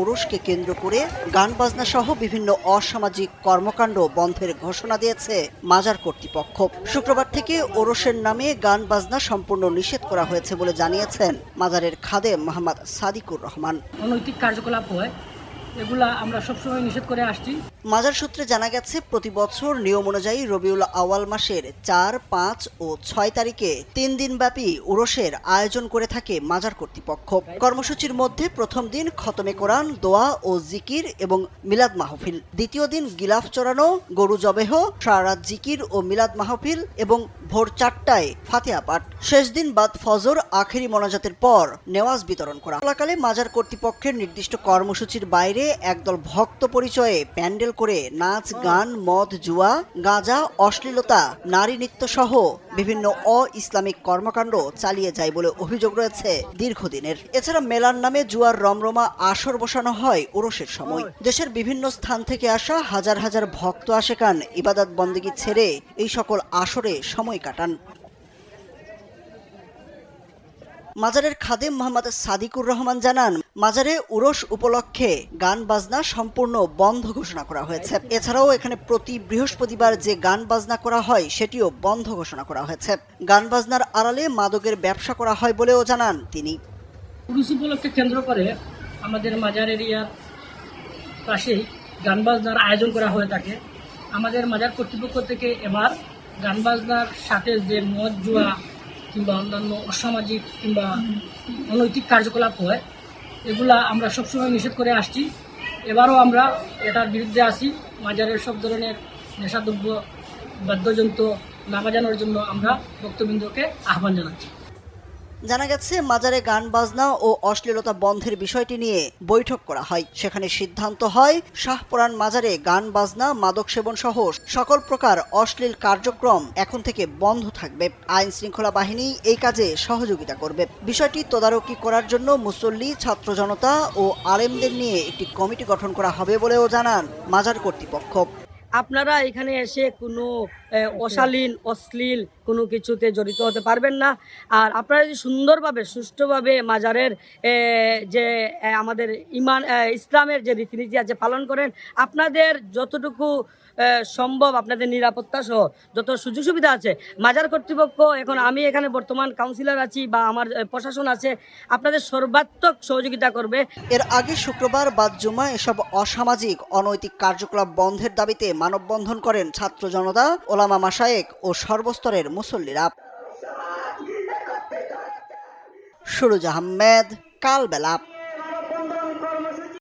ওরসকে কেন্দ্র করে গান বাজনা সহ বিভিন্ন অসামাজিক কর্মকাণ্ড বন্ধের ঘোষণা দিয়েছে মাজার কর্তৃপক্ষ। শুক্রবার থেকে ওরসের নামে গান বাজনা সম্পূর্ণ নিষেধ করা হয়েছে বলে জানিয়েছেন মাজারের খাদেম মোহাম্মদ সাদিকুর রহমান। অনৈতিক কার্যকলাপ হয়, এগুলা আমরা সবসময় নিষেধ করে আসছি। মাজার সূত্রে জানা গেছে, প্রতি বছর নিয়ম অনুযায়ী রবিউল আওয়াল মাসের 4, 5 ও 6 তারিখে 3 দিনব্যাপী উরসের আয়োজন করে থাকে মাজার কর্তৃপক্ষ। কর্মসূচির মধ্যে প্রথম দিন খতমে কোরআন, দোয়া ও জিকির এবং মিলাদ মাহফিল, দ্বিতীয় দিন গিলাফ চড়ানো, গরু জবেহ, সারারাত জিকির ও মিলাদ মাহফিল এবং ভোর 4টায় ফাতিহা পাঠ। শেষ দিন বাদ ফজর আখেরি মোনাজাতের পর নেওয়াজ বিতরণ করা। চলাকালে মাজার কর্তৃপক্ষের নির্দিষ্ট কর্মসূচির বাইরে একদল ভক্ত পরিচয়ে প্যান্ডেল করে নাচ, গান, মদ, জুয়া, গাঁজা, অশ্লীলতা, নারী নৃত্য সহ বিভিন্ন অ-ইসলামিক কর্মকাণ্ড চালিয়ে যায় বলে অভিযোগ রয়েছে দীর্ঘদিনের। এছাড়া মেলার নামে জুয়ার রমরমা আসর বসানো হয় ওরসের সময়। দেশের বিভিন্ন স্থান থেকে আসা হাজার হাজার ভক্ত আশেকান ইবাদত বন্দেগী ছেড়ে এই সকল আসরে সময় কাটান। মাজারের খাদেম মোহাম্মদ সাদিকুর রহমান জানান, মাজারে উরস উপলক্ষে গান বাজনা সম্পূর্ণ বন্ধ ঘোষণা করা হয়েছে। এছাড়াও এখানে প্রতি বৃহস্পতিবার যে গান বাজনা করা হয় সেটিও বন্ধ ঘোষণা করা হয়েছে। গান বাজনার আড়ালে মাদকের ব্যবসা করা হয় বলেও জানান তিনি। উরুস উপলক্ষে কেন্দ্র করে আমাদের মাজার এরিয়ার পাশেই গান বাজনার আয়োজন করা হয়ে থাকে। আমাদের মাজার কর্তৃপক্ষ থেকে এবার গান বাজনার সাথে যে মদ, জুয়া কিংবা অন্যান্য অসামাজিক কিংবা অনৈতিক কার্যকলাপ হয়, এগুলা আমরা সবসময় নিষেধ করে আসছি। এবারও আমরা এটার বিরুদ্ধে আসি। মাজারের সব ধরনের নেশাদ্রব্য, বাদ্যযন্ত্র না বাজানোর জন্য আমরা ভক্তবৃন্দকে আহ্বান জানাচ্ছি। জানা গেছে, মাজারে গান বাজনা ও অশ্লীলতা বন্ধের বিষয়টি নিয়ে বৈঠক করা হয়। সেখানে সিদ্ধান্ত হয় শাহপরান মাজারে গান বাজনা, মাদক সেবন সহ সকল প্রকার অশ্লীল কার্যক্রম এখন থেকে বন্ধ থাকবে। আইন শৃঙ্খলা বাহিনী এই কাজে সহযোগিতা করবে। বিষয়টি তদারকি করার জন্য মুসল্লি, ছাত্র জনতা ও আলেমদের নিয়ে একটি কমিটি গঠন করা হবে বলেও জানান মাজার কর্তৃপক্ষ। আপনারা এখানে এসে কোনো অশালীন, অশ্লীল কোনো কিছুতে জড়িত হতে পারবেন না। আর আপনারা যদি সুন্দরভাবে, সুষ্ঠুভাবে মাজারের যে আমাদের ইসলামের যে রীতিনীতি আছে পালন করেন, আপনাদের যতটুকু সম্ভব আপনাদের নিরাপত্তা সহ যত সুযোগ সুবিধা আছে, মাজার কর্তৃপক্ষ, এখন আমি এখানে বর্তমান কাউন্সিলর আছি বা আমার প্রশাসন আছে, আপনাদের সর্বাত্মক সহযোগিতা করবে। এর আগে শুক্রবার বাদ জুমা এসব অসামাজিক অনৈতিক কার্যকলাপ বন্ধের দাবিতে মানববন্ধন করেন ছাত্র জনতা, ওলামা মাশায়েখ ও সর্বস্তরের মুসল্লিরা। সুরুজ আহমেদ, কালবেলা।